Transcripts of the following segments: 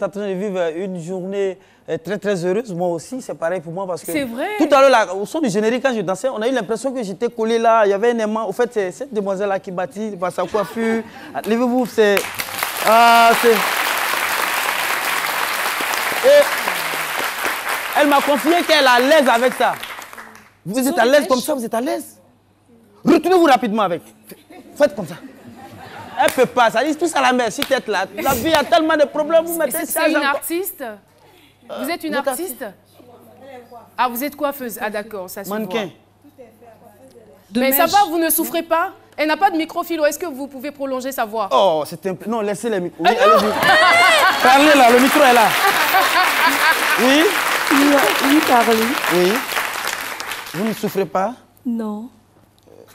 êtes en train de vivre une journée très très heureuse. Moi aussi, c'est pareil pour moi parce que... C'est vrai. Tout à l'heure, au son du générique, quand je dansais, on a eu l'impression que j'étais collé là. Il y avait un aimant. Au fait, c'est cette demoiselle-là qui bâtit par sa coiffure. Levez-vous, c'est... Ah, c'est... Et elle m'a confié qu'elle est à l'aise avec ça. Vous êtes à l'aise comme ça, vous êtes à l'aise. Retournez-vous rapidement avec. Faites comme ça. Elle ne peut pas, ça dit tout ça à la mer, si tu es là. La vie a tellement de problèmes, vous mettez ça. C'est une artiste? Vous êtes une artiste? Ah, vous êtes coiffeuse? Ah d'accord, ça se voit. Mannequin. Mais ça va, vous ne souffrez pas? Elle n'a pas de micro-philo, est-ce que vous pouvez prolonger sa voix? Oh, c'est un peu... Non, laissez les micros. Oui, allez-y. Parlez là, le micro est là. Oui? Oui, parlez. Oui. Vous ne souffrez pas? Non.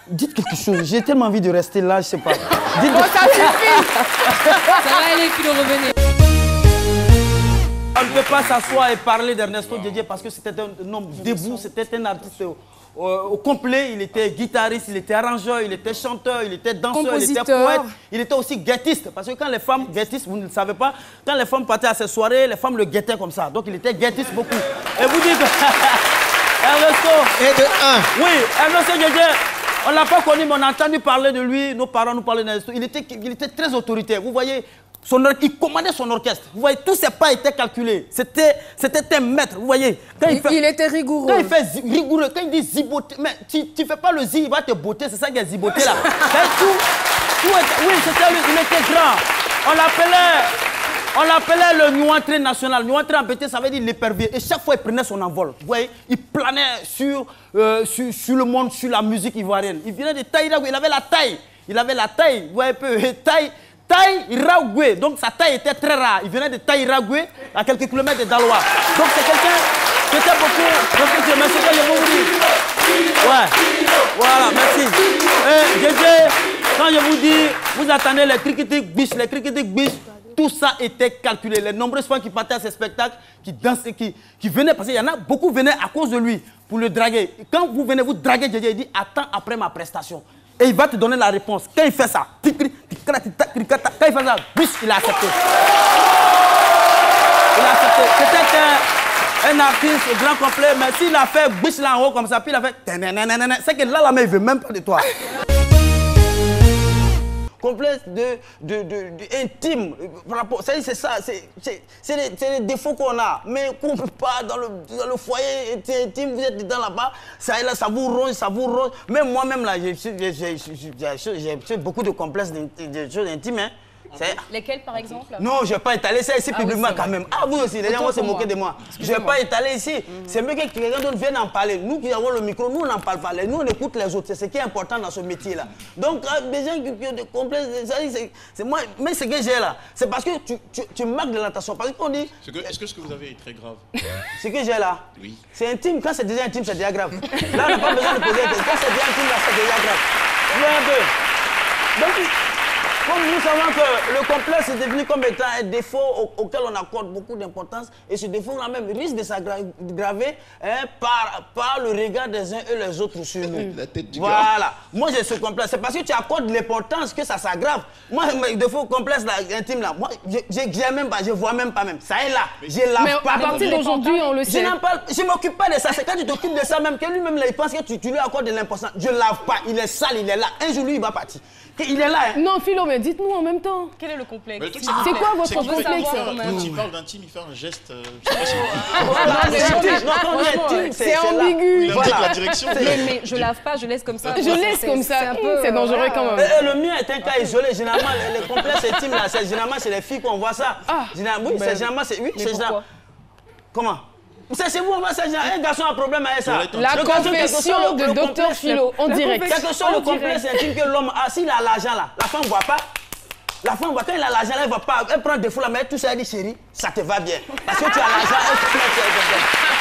Dites quelque chose. J'ai tellement envie de rester là, je sais pas. Dites... Oh, ça suffit. Ça va aller, Philo, revenez. On ne peut pas s'asseoir et parler d'Ernesto Djedje parce que c'était un homme debout, c'était un artiste au complet. Il était guitariste, il était arrangeur, il était chanteur, il était danseur, il était poète. Il était aussi guettiste parce que quand les femmes guettistes, vous ne le savez pas, quand les femmes partaient à ces soirées, les femmes le guettaient comme ça. Donc il était guettiste beaucoup. Et vous dites, Ernesto... Et de un. Oui, Ernesto Djedje. On ne l'a pas connu, mais on a entendu parler de lui. Nos parents nous parlaient d'Ernesto. Il était très autoritaire. Vous voyez, il commandait son orchestre. Vous voyez, tous ses pas étaient calculés. C'était un maître. Vous voyez. Il était rigoureux. Quand il fait rigoureux, quand il dit ziboté, mais tu ne fais pas le zi, il va te botter. C'est ça qui est ziboté là. Oui, c'était lui. Il était grand. On l'appelait le Nuantré national. Nuantré en BT, ça veut dire l'épervier. Et chaque fois, il prenait son envol. Vous voyez, il planait sur le monde, sur la musique ivoirienne. Il venait de Taïragoué. Il avait la taille. Vous voyez un peu, Taïragoué. Donc sa taille était très rare. Il venait de Taïragoué, à quelques kilomètres de Daloa. Donc c'est quelqu'un qui était beaucoup respecté. Mais c'est que je vous dis. Ouais. Voilà, merci. Djedje, quand je vous dis, vous attendez les criquetiques biches, tout ça était calculé. Les nombreuses fois qui partaient à ces spectacles, qui dansaient, qui venaient, parce qu'il y en a beaucoup venaient à cause de lui pour le draguer. Quand vous venez vous draguer, Djedje, il dit attends après ma prestation. Et il va te donner la réponse. Quand il fait ça, quand il fait ça, biche, il a accepté. Il a accepté. C'était un artiste au grand complet, mais s'il a fait biche là en haut comme ça, puis il a fait c'est que là, la main, il ne veut même pas de toi. Complexe intime. C'est ça, c'est les défauts qu'on a, mais qu'on ne peut pas dans le foyer intime, vous êtes dedans là-bas, ça vous ronge, Même moi-même là, j'ai beaucoup de complexes, de choses intimes. Hein. Lesquels par exemple? Non, je ne vais pas étaler ça ici publiquement quand même. Ah, vous aussi, les gens vont se moquer de moi. Je ne vais pas étaler ici. C'est mieux que quelqu'un d'autre vienne en parler. Nous qui avons le micro, nous on n'en parle pas. Nous on écoute les autres. C'est ce qui est important dans ce métier-là. Donc, des gens qui ont des complexes, c'est moi. Mais ce que j'ai là, c'est parce que tu marques de l'attention. Parce qu'on dit. Est-ce que ce que vous avez est très grave? Ce que j'ai là, oui. C'est intime. Quand c'est déjà intime, c'est déjà grave. Là, on n'a pas besoin de poser. Quand c'est déjà intime, là, c'est déjà grave. Voilà un peu. Donc, comme nous savons que le complexe est devenu comme étant un défaut auquel on accorde beaucoup d'importance, et ce défaut-là même risque de s'aggraver par le regard des uns et les autres sur nous. La tête du voilà. Moi, j'ai ce complexe. C'est parce que tu accordes l'importance que ça s'aggrave. Moi, mes défauts complexes là, intimes là, moi, je même pas, je vois même pas même. Ça est là. Je lave pas. À partir d'aujourd'hui, on le sait. Je ne m'occupe pas de ça. C'est quand tu t'occupes de ça même que lui-même il pense que tu lui accordes de l'importance. Je lave pas. Il est sale, il est là. Un jour, lui, il va partir. Il est là. Hein. Non, Philo, mais dites-nous en même temps. Quel est le complexe? C'est quoi votre complexe? Quand il parle d'intime, il fait un geste. Je sais pas si c'est ambigu. il indique la direction. Mais je lave pas, je laisse comme ça. Je laisse comme ça. C'est dangereux quand même. Le mien est un cas isolé. Généralement, les complexes intimes, généralement, c'est les filles qu'on voit ça. Oui, c'est généralement. Oui, c'est généralement. Comment? C'est chez vous, on va un garçon a un problème avec ça. La confession de Dr Philo, en direct. Quel que soit le complexe intime que l'homme a, s'il a l'argent là, la femme ne voit pas. La femme voit, quand il a l'argent là, elle ne voit pas. Elle prend des fous là, mais tout ça, elle dit chérie, ça te va bien. Parce que tu as l'argent, elle te plaît.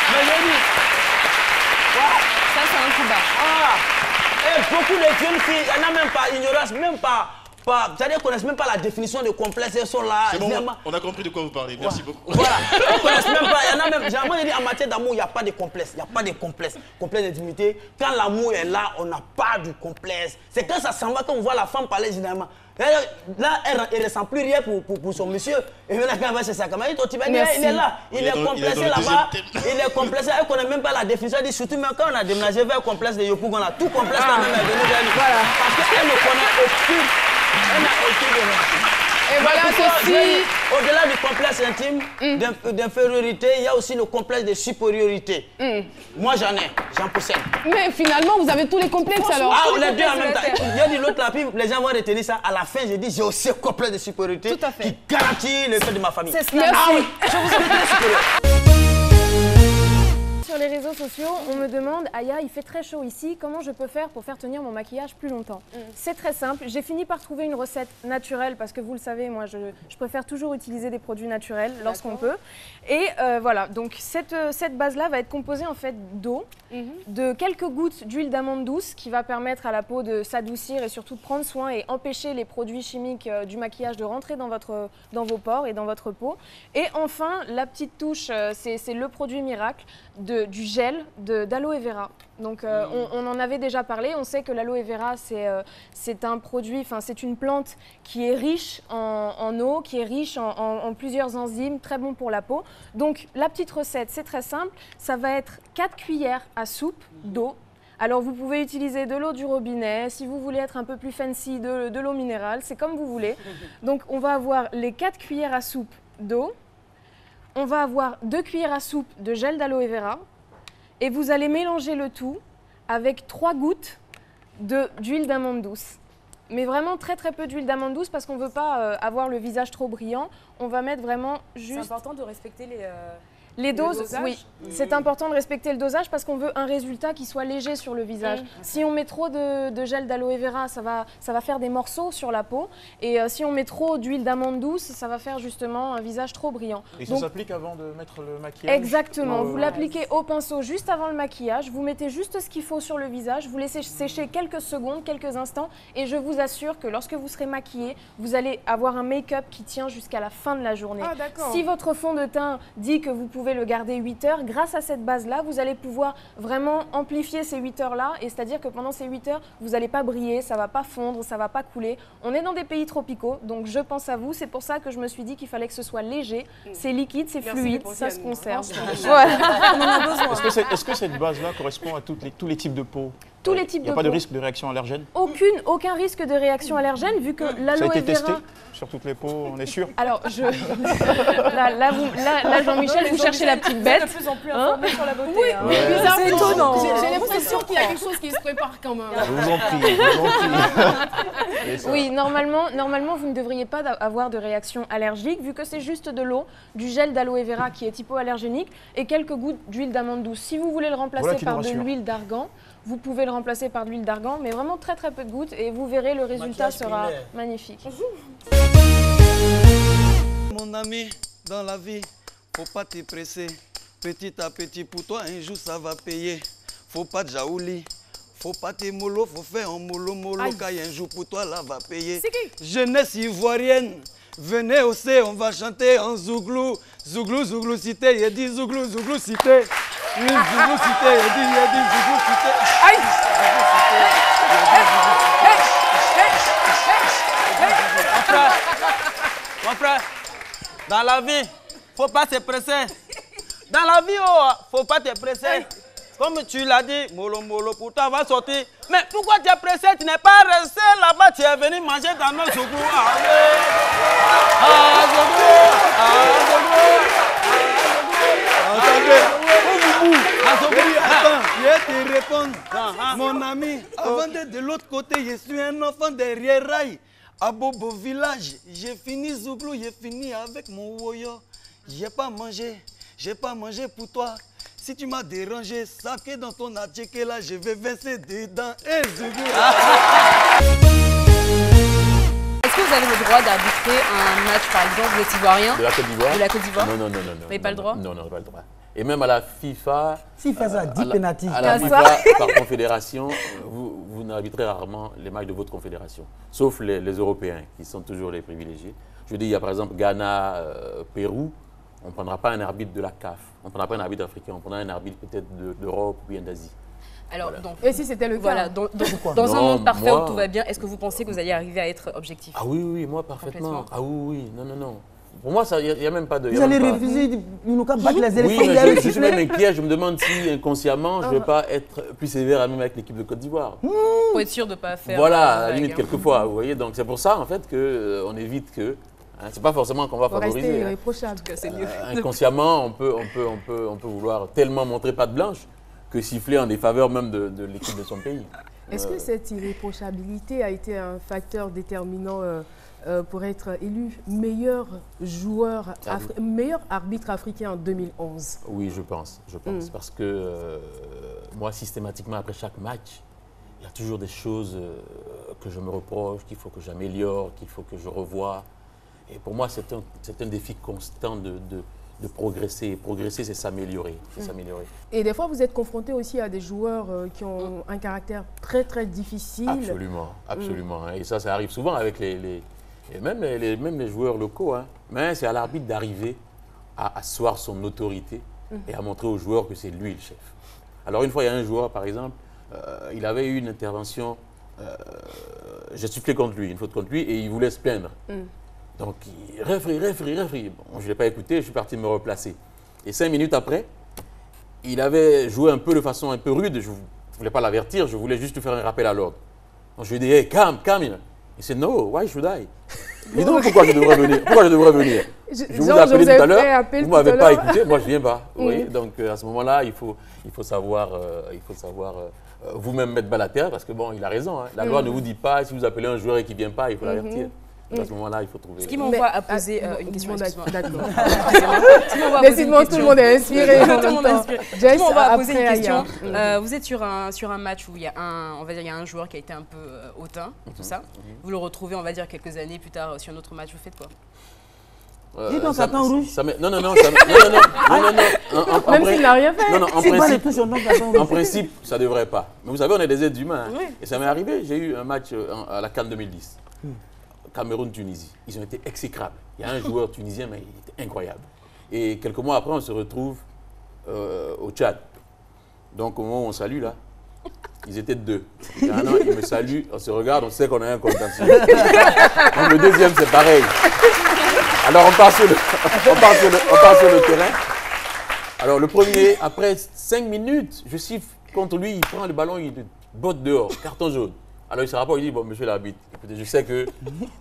Mais je dis, voilà. Ça, c'est un coup bas. Et beaucoup de jeunes filles, il n'y en a même pas, ignorance, même pas. C'est-à-dire qu'on ne connaissent même pas la définition de complexe, elles sont là. C'est bon, on a compris de quoi vous parlez, merci beaucoup. Voilà, on ne connaissent même pas, il y en a même, généralement, en matière d'amour, il n'y a pas de complexe, il n'y a pas de complexe. Complexe d'intimité, quand l'amour est là, on n'a pas de complexe. C'est quand ça s'en va, quand on voit la femme parler généralement. Là, elle ne ressent plus rien pour son monsieur. Et maintenant, quand elle va chez sa camarade, il est là. Il est complexé là-bas. Il est complexé. Elle ne connaît même pas la définition. Elle dit surtout, même quand on a déménagé vers le complexe de Yopougon, on a tout complexe quand même est venu vers nous. Voilà. Parce qu'elle ne connaît aucune. Elle n'a aucune démarche. Et voilà ceci. Au-delà du complexe intime, d'infériorité, il y a aussi le complexe de supériorité. Moi, j'en possède. Mais finalement, vous avez tous les complexes alors. Ah, les deux en même temps. Il y a dit l'autre là, puis les gens vont retenir ça. À la fin, j'ai dit, j'ai aussi un complexe de supériorité qui garantit le fait de ma famille. C'est cela. Ah oui, je vous ai très supérieur. Sur les réseaux sociaux, on me demande « Aya, il fait très chaud ici, comment je peux faire pour faire tenir mon maquillage plus longtemps ?» C'est très simple, j'ai fini par trouver une recette naturelle parce que vous le savez, moi je préfère toujours utiliser des produits naturels lorsqu'on peut. Et voilà, donc cette base-là va être composée en fait d'eau, de quelques gouttes d'huile d'amande douce qui va permettre à la peau de s'adoucir et surtout de prendre soin et empêcher les produits chimiques du maquillage de rentrer dans vos pores et dans votre peau. Et enfin, la petite touche, c'est le produit miracle du gel d'aloe vera. Donc on en avait déjà parlé, on sait que l'aloe vera c'est un produit, enfin c'est une plante qui est riche en eau, qui est riche en plusieurs enzymes, très bon pour la peau. Donc la petite recette c'est très simple, ça va être 4 cuillères à soupe d'eau. Alors vous pouvez utiliser de l'eau du robinet, si vous voulez être un peu plus fancy, de l'eau minérale, c'est comme vous voulez. Donc on va avoir les 4 cuillères à soupe d'eau, on va avoir 2 cuillères à soupe de gel d'aloe vera, et vous allez mélanger le tout avec 3 gouttes d'huile d'amande douce. Mais vraiment très très peu d'huile d'amande douce parce qu'on ne veut pas avoir le visage trop brillant. On va mettre vraiment juste... C'est important de respecter les doses, oui. C'est important de respecter le dosage parce qu'on veut un résultat qui soit léger sur le visage. Si on met trop de gel d'aloe vera, ça va faire des morceaux sur la peau. Et si on met trop d'huile d'amande douce, ça va faire justement un visage trop brillant. Et ça s'applique avant de mettre le maquillage? Exactement. Vous l'appliquez au pinceau juste avant le maquillage. Vous mettez juste ce qu'il faut sur le visage. Vous laissez sécher quelques secondes, quelques instants. Et je vous assure que lorsque vous serez maquillé, vous allez avoir un make-up qui tient jusqu'à la fin de la journée. Ah, d'accord. Si votre fond de teint dit que vous pouvez le garder 8 heures, grâce à cette base-là, vous allez pouvoir vraiment amplifier ces 8 heures-là, et c'est-à-dire que pendant ces 8 heures, vous n'allez pas briller, ça ne va pas fondre, ça ne va pas couler. On est dans des pays tropicaux, donc je pense à vous, c'est pour ça que je me suis dit qu'il fallait que ce soit léger, c'est liquide, c'est fluide, ça se conserve. Voilà. On en a besoin. Est-ce que cette base-là correspond à tous les types de peau? Tous les types de peau. Il n'y a pas de risque de réaction allergène? Aucun risque de réaction allergène, vu que l'aloe vera... Ça a été testé sur toutes les peaux, on est sûr? Alors, là Jean-Michel, vous cherchez la petite bête. De plus en plus informé sur la beauté. Oui, hein. c'est étonnant. J'ai l'impression qu'il y a quelque chose qui se prépare quand même. Je vous en prie, Oui, normalement, vous ne devriez pas avoir de réaction allergique, vu que c'est juste de l'eau, du gel d'aloe vera qui est hypoallergénique, et quelques gouttes d'huile d'amande douce. Si vous voulez le remplacer par de l'huile d'argan, vous pouvez le remplacer par de l'huile d'argan, mais vraiment très très peu de gouttes, et vous verrez, le résultat sera magnifique. Mon ami, dans la vie, faut pas te presser. Petit à petit, pour toi, un jour, ça va payer. Faut pas de jaouli, faut pas te mollo, faut faire un mollo, car un jour, pour toi, là, va payer. Jeunesse ivoirienne, venez aussi, on va chanter en zouglou. Zouglou, zouglou, cité, il dit zouglou, zouglou, cité. Zouglou, cité, il dit zouglou, cité. Aïe! Mon frère, dans la vie, faut pas se presser. Dans la vie, oh, faut pas te presser. Comme tu l'as dit, mollo, mollo, pour toi, va sortir. Mais pourquoi tu es pressé? Tu n'es pas resté là-bas, tu es venu manger dans nos zougou. Attends, je vais te répondre. Mon ami, avant d'être de l'autre côté, je suis un enfant derrière rail. À Bobo village, j'ai fini zouglou, j'ai fini avec mon woyo. J'ai pas mangé pour toi. Si tu m'as dérangé, sache que dans ton attiqué là, je vais verser dedans. Zouglou. Est-ce que vous avez le droit d'arbitrer un match, par exemple, vous êtes ivoirien? De la Côte d'Ivoire? De la Côte d'Ivoire? Non. Vous n'avez pas le droit? Non, pas le droit. Et même à la FIFA, S'il fait ça, 10 pénaltys. à la FIFA, par confédération, vous n'arbitrez rarement les matchs de votre confédération, sauf les Européens, qui sont toujours les privilégiés. Je veux dire, il y a par exemple Ghana, Pérou, on ne prendra pas un arbitre de la CAF, on ne prendra pas un arbitre africain, on prendra un arbitre peut-être d'Europe ou bien d'Asie. Alors, Voilà. donc, Et si c'était le cas? voilà, dans un Non, monde parfait moi- où tout va bien, est-ce que vous pensez que vous allez arriver à être objectif? Ah oui, oui, moi parfaitement. Complètement. Ah oui, oui, non. Pour moi, il n'y a même pas de... Vous allez refuser, ils nous battre les Oui, élections. mais je suis même inquiet. Je me demande si inconsciemment, je ne vais pas être plus sévère même avec l'équipe de Côte d'Ivoire. Pour être sûr de ne pas faire... Voilà, à la vague, limite, hein. quelquefois. Vous voyez, donc c'est pour ça, en fait, qu'on évite que... Hein, c'est pas forcément qu'on va Faut rester favoriser. Hein. irréprochable. Que c'est mieux. Inconsciemment, on peut vouloir tellement montrer patte blanche que siffler en défaveur même de l'équipe de son pays. Est-ce que cette irréprochabilité a été un facteur déterminant pour être élu meilleur joueur, meilleur arbitre africain en 2011? Oui, je pense. Parce que moi, systématiquement, après chaque match, il y a toujours des choses que je me reproche, qu'il faut que j'améliore, qu'il faut que je revoie. Et pour moi, c'est un défi constant de progresser. Et progresser, c'est s'améliorer. Et des fois, vous êtes confronté aussi à des joueurs qui ont un caractère très, très difficile. Absolument. Et ça arrive souvent avec même les joueurs locaux. Hein. Mais c'est à l'arbitre d'arriver à asseoir son autorité et à montrer aux joueurs que c'est lui le chef. Alors une fois, il y a un joueur, par exemple, il avait eu une intervention, j'ai sifflé contre lui, une faute contre lui, et il voulait se plaindre. Donc, referee. Bon, je ne l'ai pas écouté, je suis parti me replacer. Et 5 minutes après, il avait joué un peu de façon un peu rude. Je ne voulais pas l'avertir, je voulais juste lui faire un rappel à l'ordre. Donc, je lui ai dit, hey, calme. Il dit, no, why should I? Et donc, pourquoi je devrais venir? Je vous ai appelé tout à l'heure, vous ne m'avez pas écouté, moi je ne viens pas. Vous voyez. Donc, à ce moment-là, il faut savoir vous-même mettre balle à terre, parce que bon, il a raison. Hein. La loi ne vous dit pas, si vous appelez un joueur et qu'il ne vient pas, il faut l'avertir. Donc, à ce moment-là, il faut trouver... Ce qui m'envoie à poser une question. D'accord. Décidément, tout le monde est inspiré. Tout le monde est inspiré. Jess, On va poser une après, question. Aya. Vous êtes sur un match où il y a un joueur qui a été un peu hautain, tout ça. Vous le retrouvez, on va dire, quelques années plus tard sur un autre match. Vous faites quoi? Dis donc, carton rouge. Non. Même s'il n'a rien fait. En principe, ça ne devrait pas. Mais vous savez, on est des êtres humains. Hein. Et ça m'est arrivé. J'ai eu un match à la CAN 2010. Cameroun-Tunisie. Ils ont été exécrables. Il y a un joueur tunisien, mais il était incroyable. Et quelques mois après, on se retrouve au Tchad. Donc, au moment où on salue, là, ils étaient 2. Il y a un an, ils me saluent, on se regarde, on sait qu'on a un contentieux. Donc, le deuxième, c'est pareil. Alors, on part sur le terrain. Alors, le premier, après 5 minutes, je siffle contre lui, il prend le ballon, il le botte dehors, carton jaune. Alors, il se rapporte, il dit, bon, monsieur l'arbitre, écoutez, je sais que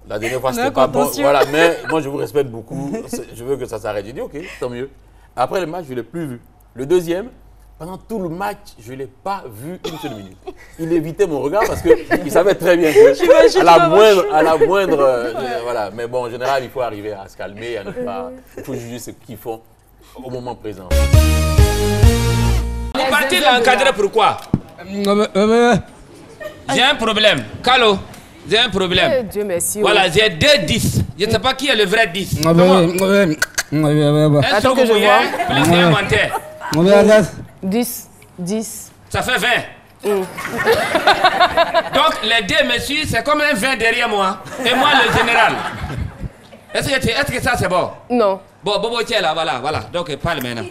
la dernière fois, c'était pas bon. Voilà, mais moi, je vous respecte beaucoup. Je veux que ça s'arrête. J'ai dit, OK, tant mieux. Après le match, je ne l'ai plus vu. Le deuxième, pendant tout le match, je ne l'ai pas vu une seule minute. Il évitait mon regard parce qu'il savait très bien que à la moindre voilà. Mais bon, en général, il faut arriver à se calmer, à ne pas... Il faut juger ce qu'ils font au moment présent. Vous partez l'encadrer pourquoi? J'ai un problème. Calo, j'ai un problème. Dieu merci. Voilà, j'ai 2 10. Je ne sais pas qui est le vrai 10. Attends que je vois. Plus inventaire. 10. Ça fait 20. Donc les 2 messieurs, c'est comme un 20 derrière moi. Et moi le général. Est-ce que ça c'est bon? Non. Bon, Bobo, tiens là, voilà. Donc parle maintenant.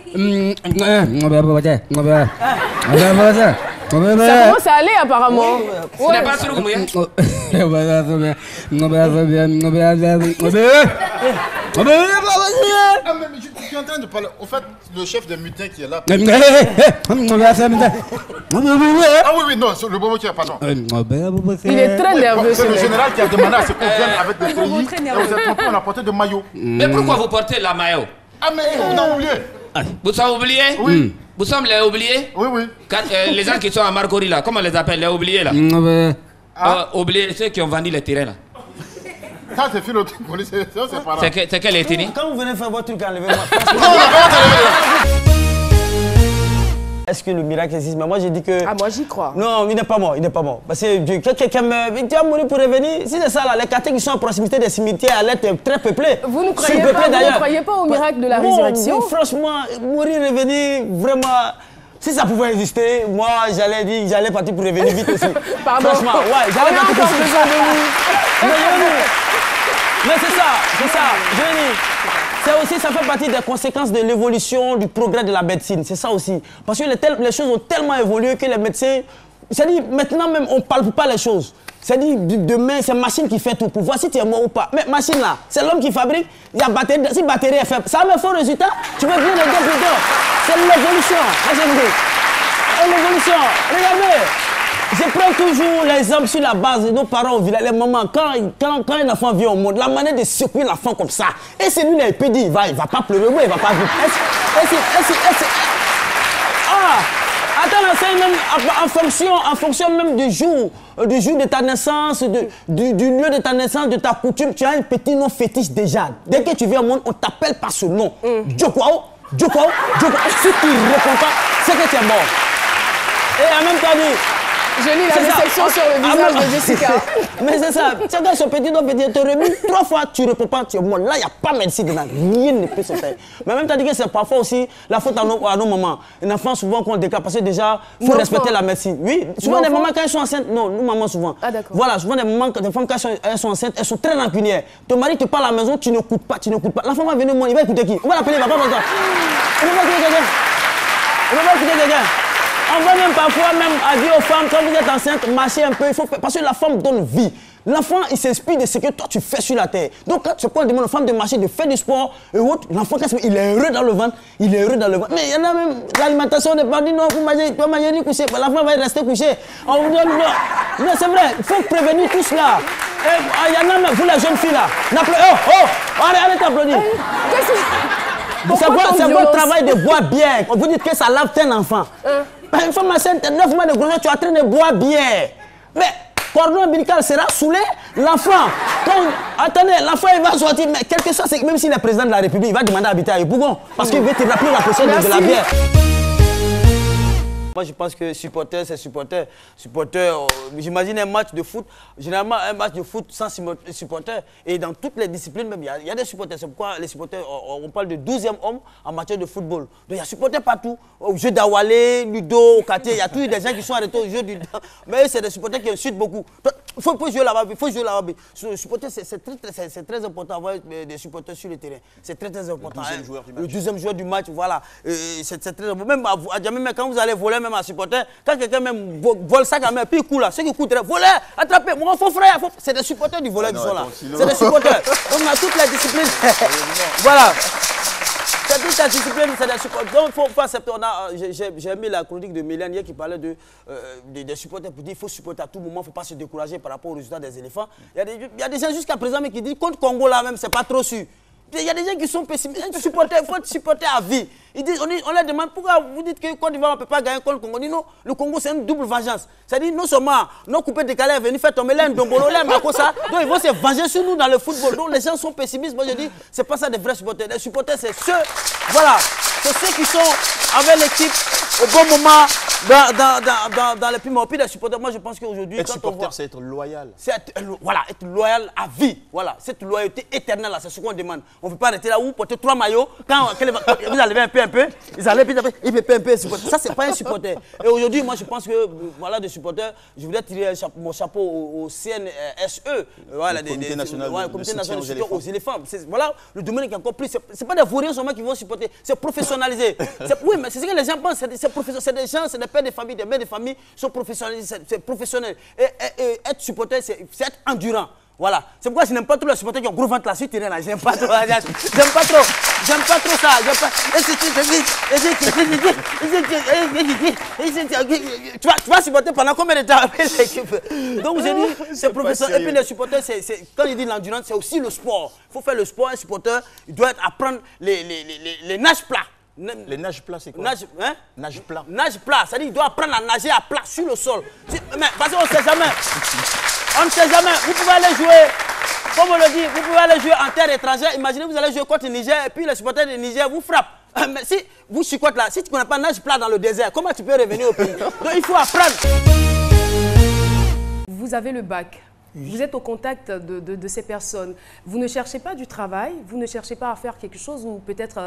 Ça commence à aller apparemment. Ce n'est pas sûr que moi. Ah, mais je suis en train de parler. Au fait, le chef des mutins qui est là. Ah oui, non, le bon qui est, pardon. Il est très nerveux. C'est le général qui a demandé à ce qu'on vienne avec des treillis. Et vous êtes trompé, on a porté de maillot. Mais pourquoi vous portez la maillot? Ah, mais on a oublié. Vous avez oublié? Oui. Vous sommes les oubliés? Oui. Les gens qui sont à Marcory là, comment on les appelle? Les oubliés là? Oubliés, ceux qui ont vendu les terrains là. Ça, c'est fini, c'est pas grave. C'est quelle ethnie? Quand vous venez faire votre truc, enlevez-moi. Est-ce que le miracle existe? Mais moi, j'ai dit que... Ah, moi, j'y crois. Non, il n'est pas mort, Parce que quelqu'un meurt, tu vas mourir pour revenir. Si c'est ça, là, les quartiers qui sont à proximité des cimetières allaient être très peuplés. Vous ne croyez pas au miracle de la résurrection? Franchement, mourir, revenir, vraiment... Si ça pouvait exister, moi, j'allais partir pour revenir vite aussi. Pardon. Franchement, ouais, j'allais partir pour besoin de vous. Mais c'est ça, je dis. aussi, ça fait partie des conséquences de l'évolution, du progrès de la médecine. C'est ça aussi. Parce que les choses ont tellement évolué que les médecins... C'est-à-dire, maintenant même, on ne parle pas les choses. C'est-à-dire, demain, c'est machine qui fait tout pour voir si tu es mort ou pas. Mais machine là, c'est l'homme qui fabrique. Il y a batterie, si batterie est faible, ça a un faux résultat. Tu veux dire les gars plus tard. C'est l'évolution. L'évolution. Regardez. Je prends toujours l'exemple sur la base de nos parents au village, les mamans, quand un enfant vient au monde, la manière de secouer l'enfant comme ça. Et c'est lui, il peut dire, il va pas pleurer, il va pas vite. Attends, c'est même en fonction même du jour de ta naissance, du lieu de ta naissance, de ta coutume, tu as un petit nom fétiche déjà. Dès que tu viens au monde, on t'appelle par ce nom. Djokwao. Si tu ne réponds pas, c'est que tu es mort. Et en même temps, je lis la déception sur le visage de Jessica. Mais c'est ça. Tu as ce petit nom, te remis 3 fois, tu ne réponds pas, tu es mort. Là, il n'y a pas médecine dedans. Rien ne peut se faire. Mais en même temps, c'est parfois aussi la faute à nos mamans. Un enfant, souvent, qu'on déclare, parce que déjà, il faut respecter la médecine. Oui, souvent, les mamans, quand elles sont enceintes, non, nous, mamans, souvent. Ah, d'accord. Voilà, souvent, des mamans, des femmes, quand elles sont enceintes, elles sont très rancunières. Ton mari te parle à la maison, tu n'écoutes pas. L'enfant va venir, il va écouter qui? On va l'appeler, il va pas longtemps. Il va pas écouter quelqu'un. On va même parfois dire aux femmes, quand vous êtes enceinte, marchez un peu, parce que la femme donne vie. L'enfant, il s'inspire de ce que toi tu fais sur la terre. Donc quand tu demande aux femmes de marcher, de faire du sport et autres, l'enfant, il est heureux dans le ventre, Mais il y en a même, l'alimentation n'est pas dit, non, vous mangez ni coucher, l'enfant va rester couché. On vous dit, non, c'est vrai, il faut prévenir tout cela. Il y en a même, vous les jeunes filles là, arrête d'applaudir. C'est votre travail de boire bière. On vous dit que ça lave un enfant. Une femme enceinte, 9 mois de grossesse, tu es en train de boire bière. Mais cordon ombilical sera saoulé. L'enfant, attendez, l'enfant il va sortir, mais quelque chose, même s'il est président de la République, il va demander à habiter à Yopougon. Parce qu'il veut tirer plus la pression de la bière. Moi, je pense que supporter, c'est supporter. J'imagine un match de foot, généralement un match de foot sans supporter. Et dans toutes les disciplines, même, il y a des supporters. C'est pourquoi les supporters, on parle de 12e homme en matière de football. Donc, il y a supporters partout. Au jeu d'Awalé, Ludo, au quartier, il y a toujours des gens qui sont arrêtés au jeu du... Mais c'est des supporters qui insultent beaucoup. Il faut jouer là-bas, Le supporter, c'est très important d'avoir des supporters sur le terrain. C'est très important. Le 12e joueur du match, voilà. C'est très important. Même quand vous allez voler, même à supporter, quand quelqu'un même vole ça quand même, puis il court là, ceux qui courent, voler, attraper, mon faux frère, c'est des supporters du volet qui sont là. C'est des supporters. On a toutes les disciplines. Voilà. C'est toute la discipline, c'est des supporters. Donc il faut accepter. J'ai aimé la chronique de Mélanie qui parlait des supporters pour dire qu'il faut supporter à tout moment, il ne faut pas se décourager par rapport aux résultats des éléphants. Il y a des gens jusqu'à présent qui disent contre Congo là même, c'est pas trop sûr. Il y a des gens qui sont pessimistes. Il faut être supporter à vie. Ils disent, on leur demande pourquoi vous dites que Côte d'Ivoire ne peut pas gagner contre le Congo. On dit non, le Congo c'est une double vengeance. C'est-à-dire non seulement nos coupés de Calais sont venus faire tomber l'un d'Ombolo, l'un Makosa, donc ils vont se venger sur nous dans le football. Donc les gens sont pessimistes. Moi je dis, c'est pas ça des vrais supporters. Les supporters c'est ceux, voilà, c'est ceux qui sont avec l'équipe au bon moment dans les piments. Puis les supporters, moi je pense qu'aujourd'hui, être supporter, c'est être loyal. C'est être loyal à vie. Voilà, cette loyauté éternelle là, c'est ce qu'on demande. On ne veut pas arrêter là où porter 3 maillots. Quand vous allez un peu, ils allaient puis après, il peut un peu supporter. Ça, c'est pas un supporter. Et aujourd'hui, moi, je pense que, voilà, des supporters, je voudrais tirer mon chapeau au CNSE, voilà, le comité national de soutien aux éléphants. Voilà, le domaine qui est encore plus. C'est pas des vauriens seulement qui vont supporter, c'est professionnalisé. Oui, mais c'est ce que les gens pensent, c'est des gens, c'est des pères de famille, des mères de famille, sont professionnalisés, c'est professionnel. Et être supporter, c'est être endurant. Voilà, c'est pourquoi je n'aime pas trop les supporters qui ont gros ventre là sur terrain là, j'aime pas trop ça, tu vas supporter pendant combien de temps avec l'équipe? Donc j'ai dit, c'est professionnel. Et puis les supporters, quand il dit l'endurance, c'est aussi le sport. Il faut faire le sport, un supporter, il doit apprendre les nages plats. Les nages plats, c'est quoi? Nage plat. Nage plat, c'est-à-dire qu'il doit apprendre à nager à plat sur le sol. Mais parce qu'on ne sait jamais. On ne sait jamais. Vous pouvez aller jouer, comme on le dit, vous pouvez aller jouer en terre étrangère. Imaginez, vous allez jouer contre le Niger et puis les supporters du Niger vous frappent. Mais si vous chicotes là, si tu ne connais pas nage plat dans le désert, comment tu peux revenir au pays? Donc il faut apprendre. Vous avez le bac. Vous êtes au contact de ces personnes. Vous ne cherchez pas du travail, vous ne cherchez pas à faire quelque chose ou peut-être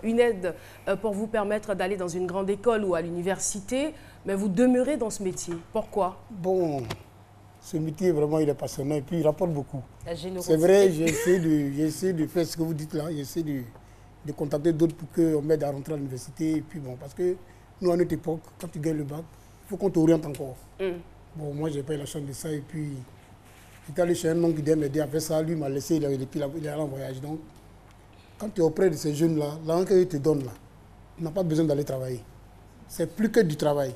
une aide pour vous permettre d'aller dans une grande école ou à l'université, mais vous demeurez dans ce métier. Pourquoi? Bon, Ce métier, vraiment, il est passionnant et puis il rapporte beaucoup. La générosité. C'est vrai, j'ai essayé de faire ce que vous dites là. J'ai essayé de contacter d'autres pour qu'on m'aide à rentrer à l'université. Et puis bon, parce que nous, à notre époque, quand tu gagnes le bac, il faut qu'on t'oriente encore. Bon, moi, j'ai pas eu la chance de ça. Et puis, j'étais allé chez un homme qui devait m'aider à faire ça. Lui m'a laissé, il est allé en voyage. Donc, quand tu es auprès de ces jeunes-là, l'argent qu'ils te donnent là, tu n'as pas besoin d'aller travailler. C'est plus que du travail.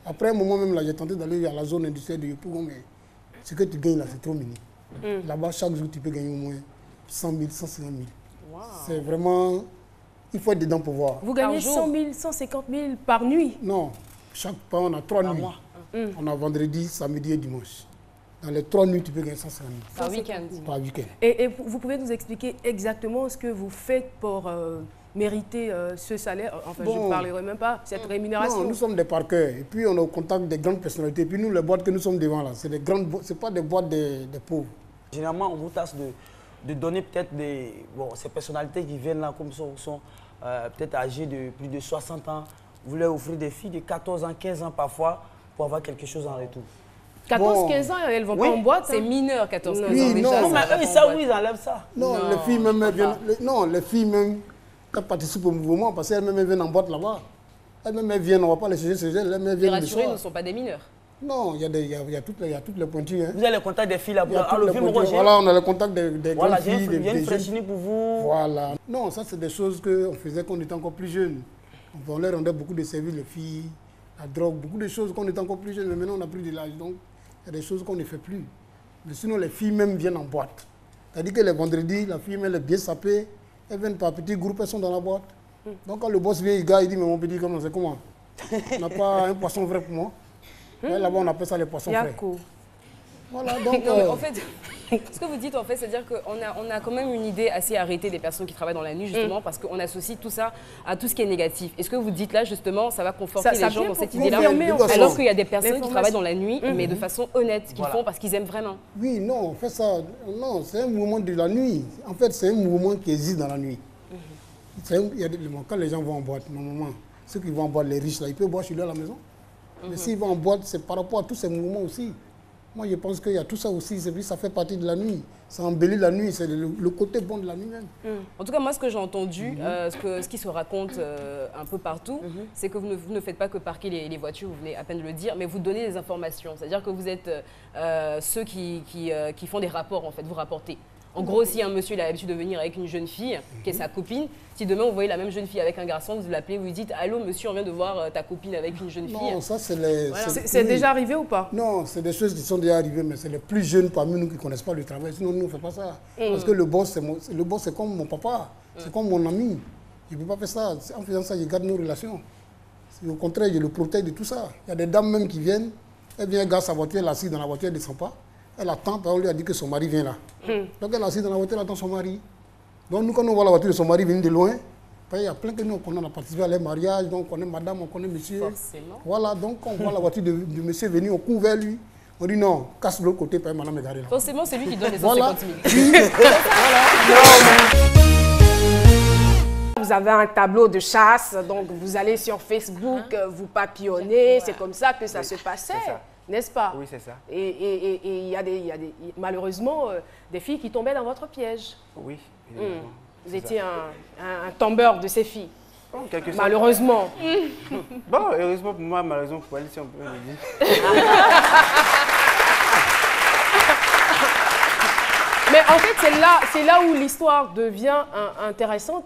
Après un moment même, là, j'ai tenté d'aller à la zone industrielle de Yopougon, mais ce que tu gagnes là, c'est trop mini. Là-bas, chaque jour, tu peux gagner au moins 100 000, 150 000. Wow. C'est vraiment... Il faut être dedans pour voir. Vous gagnez 100 000, 150 000 par nuit? Non. Chaque fois, on a 3 nuits. On a vendredi, samedi et dimanche. Dans les 3 nuits, tu peux gagner 150 000. Par week-end. Par week-end. Et vous pouvez nous expliquer exactement ce que vous faites pour mériter ce salaire? Enfin, bon, je ne parlerai même pas, cette rémunération. Non, nous sommes des parqueurs. Et puis, on est au contact des grandes personnalités. Et puis, nous, les boîtes que nous sommes devant, là, c'est des grandes boîtes. Ce n'est pas des boîtes des pauvres. Généralement, on vous tâche de donner peut-être ces personnalités qui viennent là, comme sont peut-être âgées de plus de 60 ans. Vous leur offrez des filles de 14 ans, 15 ans parfois, pour avoir quelque chose en retour. 14-15 ans, elles vont pas en boîte. C'est mineur, 14-15 ans oui, déjà. Non, mais ça, oui, ils enlèvent ça. Non, les filles même viennent. Non, les filles même, elles participent au mouvement parce qu'elles-mêmes viennent en boîte là-bas. Elles-mêmes viennent, on ne va pas les chercher chez elles, elles-mêmes viennent. Les rassurés ne sont pas des mineurs. Non, il y a toutes les pointures. Hein. Vous avez le contact des filles là. Voilà, on a le contact des voilà, grandes filles. Il y a une fraîchine pour vous. Voilà. Non, ça, c'est des choses qu'on faisait quand on était encore plus jeunes. On leur rendait beaucoup de services, les filles, la drogue, beaucoup de choses quand on était encore plus jeunes. Mais maintenant, on a pris de l'âge. Donc, il y a des choses qu'on ne fait plus. Mais sinon, les filles même viennent en boîte. C'est-à-dire que les vendredis, la fille, elle est bien sapée. Elles viennent par petits groupes, elles sont dans la boîte. Donc, quand le boss vient, il dit, mais mon petit, comment c'est comment? On n'a pas un poisson vrai pour moi. Là-bas, on appelle ça les poissons frais. Voilà, donc... En fait, ce que vous dites, en fait, c'est-à-dire qu'on a quand même une idée assez arrêtée des personnes qui travaillent dans la nuit, justement, parce qu'on associe tout ça à tout ce qui est négatif. Et ce que vous dites là, justement, ça va conforter les gens dans cette idée-là, alors qu'il y a des personnes qui travaillent dans la nuit, mais de façon honnête, qu'ils font parce qu'ils aiment vraiment. Oui, non, on fait ça... Non, c'est un mouvement de la nuit. En fait, c'est un mouvement qui existe dans la nuit. Quand les gens vont en boîte, normalement, ceux qui vont en boîte, les riches, là, ils peuvent boire chez eux à la maison. Mais s'ils vont en boîte, c'est par rapport à tous ces mouvements aussi. Moi, je pense qu'il y a tout ça aussi. Ça fait partie de la nuit. Ça embellit la nuit. C'est le côté bon de la nuit même. En tout cas, moi, ce que j'ai entendu, ce qui se raconte un peu partout, c'est que vous ne faites pas que parquer les voitures, vous venez à peine de le dire, mais vous donnez des informations. C'est-à-dire que vous êtes ceux qui font des rapports, en fait. Vous rapportez. En gros, si un monsieur il a l'habitude de venir avec une jeune fille, qui est sa copine, si demain vous voyez la même jeune fille avec un garçon, vous l'appelez, vous lui dites « Allô monsieur, on vient de voir ta copine avec une jeune fille ». Non, ça c'est les... Voilà. C'est déjà arrivé ou pas? Non, c'est des choses qui sont déjà arrivées, mais c'est les plus jeunes parmi nous qui ne connaissent pas le travail. Sinon, nous, on ne fait pas ça. Parce que le boss, c'est comme mon papa, c'est comme mon ami. Je ne peux pas faire ça. En faisant ça, je garde nos relations. Au contraire, je le protège de tout ça. Il y a des dames même qui viennent, elles viennent, garder sa voiture, elle est assise dans la voiture, elle ne descend pas. Elle attend, on lui a dit que son mari vient là. Donc elle est assise dans la voiture, elle attend son mari. Donc nous, quand on voit la voiture de son mari venir de loin, il y a plein que nous, on a participé à leur mariage, donc on connaît madame, on connaît monsieur. Forcément. Voilà, donc quand on voit la voiture de monsieur venir, on court vers lui. On dit non, casse de l'autre côté, pas madame est garée là. Forcément, c'est lui qui donne les 150 000. Vous avez un tableau de chasse, donc vous allez sur Facebook, vous papillonnez, c'est comme ça que ça se passait. N'est-ce pas? Oui, c'est ça. Et il y a malheureusement des filles qui tombaient dans votre piège. Oui, Vous étiez un tombeur de ces filles. Bon, malheureusement. Bon, heureusement pour moi, malheureusement pour elle, si on peut le dire. Mais en fait, c'est là où l'histoire devient intéressante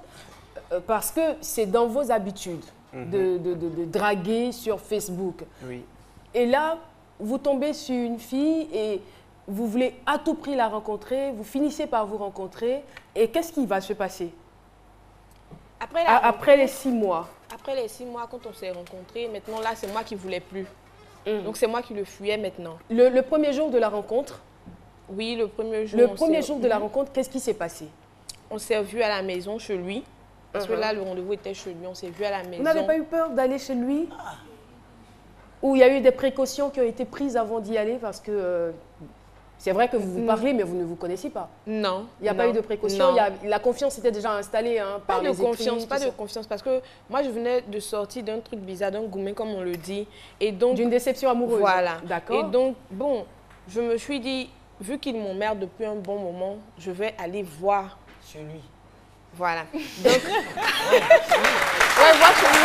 parce que c'est dans vos habitudes de draguer sur Facebook. Oui. Et là, vous tombez sur une fille et vous voulez à tout prix la rencontrer, vous finissez par vous rencontrer. Et qu'est-ce qui va se passer après les 6 mois? Après les 6 mois, quand on s'est rencontrés, maintenant là, c'est moi qui ne voulais plus. Donc c'est moi qui le fuyais maintenant. Le premier jour de la rencontre? Oui, le premier jour. Le premier jour de la rencontre, qu'est-ce qui s'est passé? On s'est vu à la maison chez lui. Parce que là, le rendez-vous était chez lui. On s'est vu à la maison. Vous n'avez pas eu peur d'aller chez lui? Ou il y a eu des précautions qui ont été prises avant d'y aller parce que c'est vrai que vous parlez, mais vous ne vous connaissez pas. Non. Il n'y a pas eu de précautions. La confiance était déjà installée par les écrits. Pas de confiance, parce que moi, je venais de sortir d'un truc bizarre, d'un gourmet, comme on le dit. Et donc d'une déception amoureuse. Voilà. D'accord. Et donc, bon, je me suis dit, vu qu'il m'emmerde depuis un bon moment, je vais aller voir chez lui. Voilà. Donc, ouais, voir chez lui.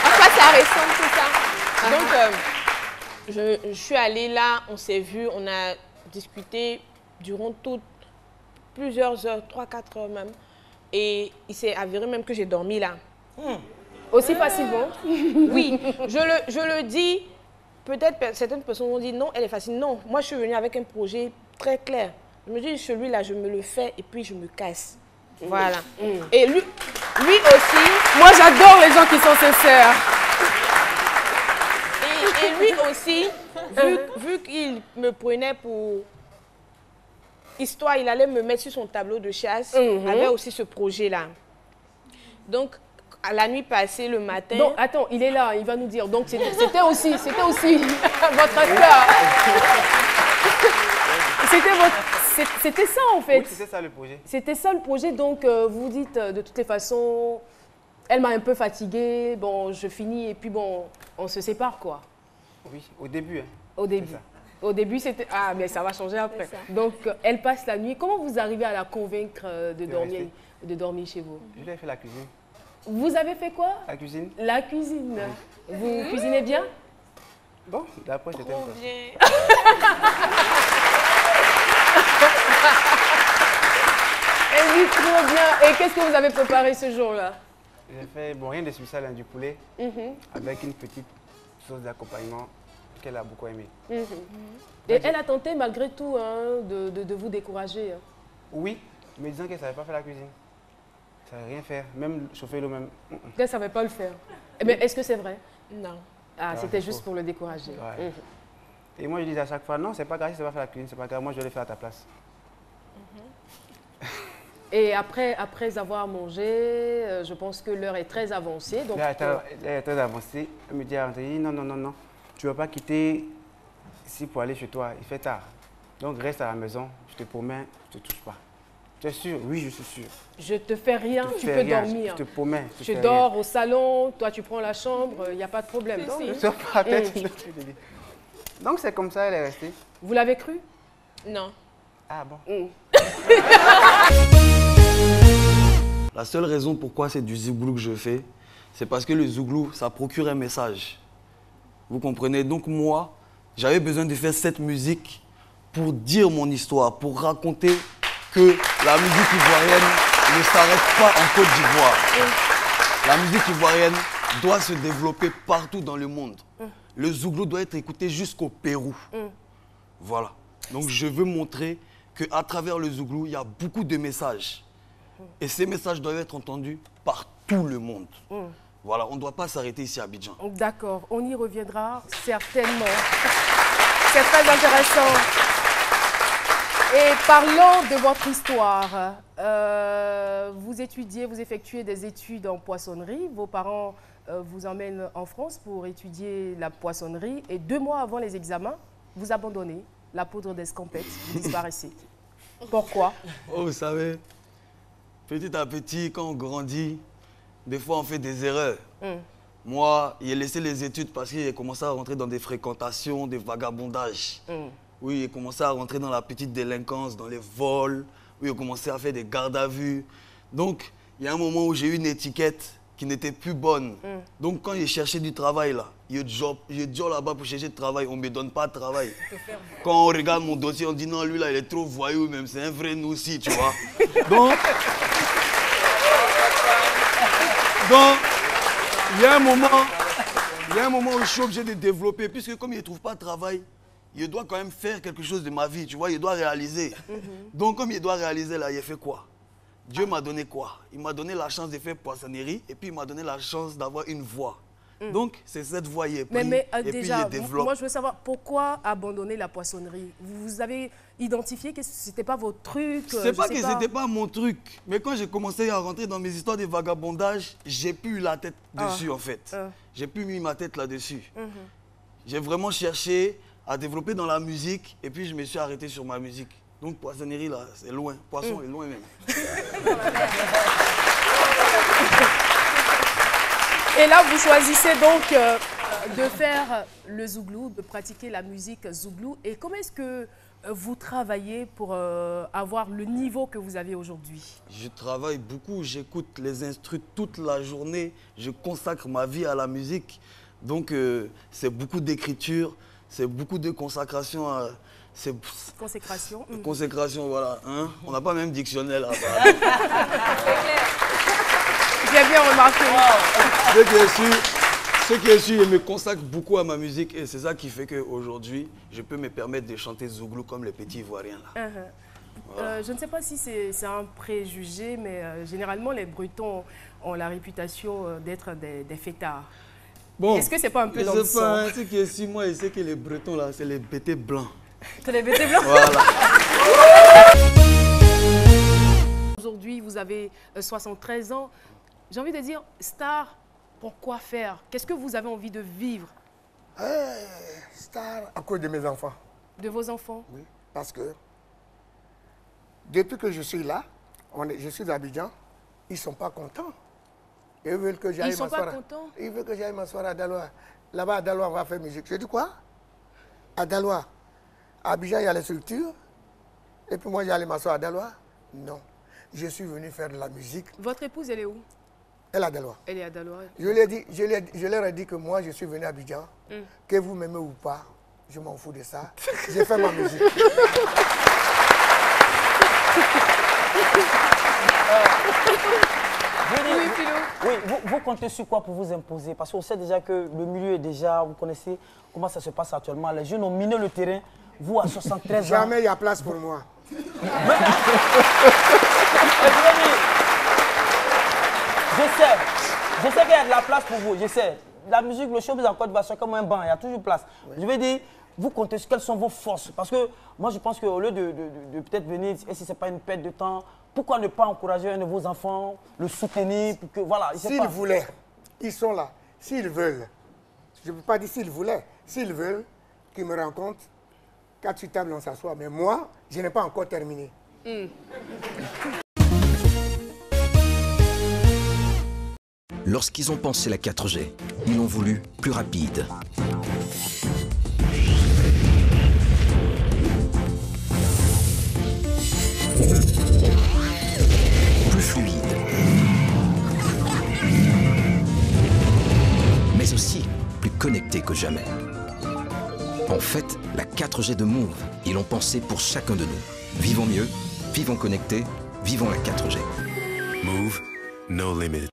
En fait, ça ressemble tout ça. Donc, je suis allée là, on s'est vu, on a discuté durant plusieurs heures, 3-4 heures même. Et il s'est avéré même que j'ai dormi là. Aussi facilement? Oui, je le dis. Peut-être certaines personnes vont dire non, elle est facile. Non, moi je suis venue avec un projet très clair. Je me dis, celui-là, je me le fais et puis je me casse. Voilà. Et lui aussi. Moi j'adore les gens qui sont sincères. Et lui aussi, vu qu'il me prenait pour histoire, il allait me mettre sur son tableau de chasse, avait aussi ce projet-là. Donc, à la nuit passée, le matin... Donc, attends, il est là, il va nous dire. Donc, c'était aussi votre acteur. C'était ça, en fait. Oui, c'était ça le projet. C'était ça le projet. Donc, vous dites, de toutes les façons, elle m'a un peu fatiguée. Bon, je finis et puis, bon, on se sépare, quoi. Oui, au début. Hein. Au début. Au début, c'était... Ah, mais ça va changer après. Donc, elle passe la nuit. Comment vous arrivez à la convaincre de dormir chez vous? Je lui ai fait la cuisine. Vous avez fait quoi? La cuisine. La cuisine. Oui. Vous cuisinez bien? Bon, d'après, c'était un peu. Elle dit trop bien. Et qu'est-ce que vous avez préparé ce jour-là? J'ai fait, bon, rien de spécial, hein, du poulet, avec une petite sauce d'accompagnement qu'elle a beaucoup aimé. Et elle a tenté malgré tout hein, de vous décourager. Hein. Oui, mais disant qu'elle ne savait pas faire la cuisine. Ça ne savait rien faire, même chauffer l'eau même. Elle ne savait pas le faire. Mais est-ce que c'est vrai? Non. Ah, c'était juste pour le décourager. Ouais. Et moi, je dis à chaque fois, non, c'est pas grave, si tu ne sais pas faire la cuisine, c'est pas grave, moi, je vais le faire à ta place. Et après avoir mangé, je pense que l'heure est très avancée. Donc elle est très avancée. Elle me dit, non, tu ne vas pas quitter ici pour aller chez toi, il fait tard. Donc reste à la maison, je te promets, je ne te touche pas. Tu es sûr? Oui, je suis sûr. Je te fais rien, tu peux dormir. Je te promets. Je dors au salon, toi tu prends la chambre, il n'y a pas de problème. Non, je sors pas la tête. Donc c'est comme ça, elle est restée. Vous l'avez cru? Non. Ah bon? La seule raison pourquoi c'est du zouglou que je fais, c'est parce que le zouglou, ça procure un message. Vous comprenez? Donc moi, j'avais besoin de faire cette musique pour dire mon histoire, pour raconter que la musique ivoirienne ne s'arrête pas en Côte d'Ivoire. La musique ivoirienne doit se développer partout dans le monde. Le zouglou doit être écouté jusqu'au Pérou. Voilà. Donc je veux montrer qu'à travers le zouglou, il y a beaucoup de messages. Et ces messages doivent être entendus par tout le monde. Voilà, on ne doit pas s'arrêter ici à Abidjan. D'accord, on y reviendra certainement. C'est très intéressant. Et parlons de votre histoire. Vous effectuez des études en poissonnerie. Vos parents vous emmènent en France pour étudier la poissonnerie. Et 2 mois avant les examens, vous abandonnez la poudre d'escampette, vous disparaissez. Pourquoi? Oh, vous savez, petit à petit, quand on grandit, des fois on fait des erreurs. Moi, j'ai laissé les études parce que j'ai commencé à rentrer dans des fréquentations, des vagabondages. Oui, j'ai commencé à rentrer dans la petite délinquance, dans les vols. Oui, j'ai commencé à faire des gardes à vue. Donc, il y a un moment où j'ai eu une étiquette qui n'était plus bonne. Donc, quand j'ai cherché du travail, là, j'ai job là-bas pour chercher du travail, on ne me donne pas de travail. Quand on regarde mon dossier, on dit non, lui là, il est trop voyou, même c'est un vrai nous aussi, tu vois. Donc, il y a un moment où je suis obligé de développer, puisque comme il ne trouve pas de travail, il doit quand même faire quelque chose de ma vie, tu vois, il doit réaliser. Donc, comme il doit réaliser, là, il a fait quoi? Dieu m'a donné quoi? Il m'a donné la chance de faire poissonnerie et puis il m'a donné la chance d'avoir une voix. Donc, c'est cette voie qui est prise mais et déjà, puis il développe. moi, je veux savoir pourquoi abandonner la poissonnerie? Vous avez identifié que ce n'était pas votre truc? C'est pas que ce n'était pas mon truc. Mais quand j'ai commencé à rentrer dans mes histoires de vagabondage, j'ai plus eu la tête dessus, en fait. J'ai plus mis ma tête là-dessus. J'ai vraiment cherché à développer dans la musique et puis je me suis arrêté sur ma musique. Donc, poissonnerie, là, c'est loin. Poisson est loin même. Et là, vous choisissez donc de faire le zouglou, de pratiquer la musique zouglou. Et comment est-ce que vous travaillez pour avoir le niveau que vous avez aujourd'hui? Je travaille beaucoup, j'écoute les instrus toute la journée, je consacre ma vie à la musique. Donc c'est beaucoup d'écriture, c'est beaucoup de consécration. Consécration. Consécration, voilà. Hein? On n'a pas même dictionnaire là. C'est clair. J'ai bien remarqué. Ce qui est sûr, je me consacre beaucoup à ma musique et c'est ça qui fait qu'aujourd'hui, je peux me permettre de chanter zouglou comme les petits Ivoiriens là. Voilà. Je ne sais pas si c'est un préjugé, mais généralement les Bretons ont la réputation d'être des fêtards. Bon, est-ce que c'est pas un peu dans le sang? Pas, ce qui est sûr, moi je sais que les Bretons là, c'est les bêtés blancs. C'est les bêtés blancs? Voilà. Aujourd'hui, vous avez 73 ans. J'ai envie de dire, star, pourquoi faire? Qu'est-ce que vous avez envie de vivre? Star, à cause de mes enfants. De vos enfants? Oui, parce que depuis que je suis là, je suis d'Abidjan, ils ne sont pas contents. Ils veulent que j'aille m'asseoir. Ils ne sont pas contents? Ils veulent que j'aille m'asseoir à Daloa. Là-bas, à Daloa, on va faire musique. Je dis quoi? À Daloa. À Abidjan, il y a les structures. Et puis moi, j'allais m'asseoir à Daloa? Non. Je suis venu faire de la musique. Votre épouse, elle est où? Elle est à Daloa. Elle est à Daloa. Je leur ai dit que moi, je suis venu à Abidjan. Que vous m'aimez ou pas, je m'en fous de ça. J'ai fait ma musique. Oui, vous comptez sur quoi pour vous imposer? Parce qu'on sait déjà que le milieu est déjà, vous connaissez comment ça se passe actuellement. Les jeunes ont miné le terrain. Vous, à 73 ans... Jamais il y a place pour moi. Je sais qu'il y a de la place pour vous, je sais. La musique, le showbiz en Côte d'Ivoire, c'est comme un banc, il y a toujours place. Oui. Je veux dire, vous comptez sur quelles sont vos forces? Parce que moi, je pense qu'au lieu de peut-être venir, et si ce n'est pas une perte de temps, pourquoi ne pas encourager un de vos enfants, le soutenir pour que, voilà, s'ils voulaient, ils sont là. S'ils veulent, je ne peux pas dire s'ils voulaient, s'ils veulent, qu'ils me rencontrent, qu'à tu table, on s'assoit. Mais moi, je n'ai pas encore terminé. Lorsqu'ils ont pensé la 4G, ils l'ont voulu plus rapide. Plus fluide. Mais aussi plus connecté que jamais. En fait, la 4G de Move, ils l'ont pensé pour chacun de nous. Vivons mieux, vivons connectés, vivons la 4G. Move, no limit.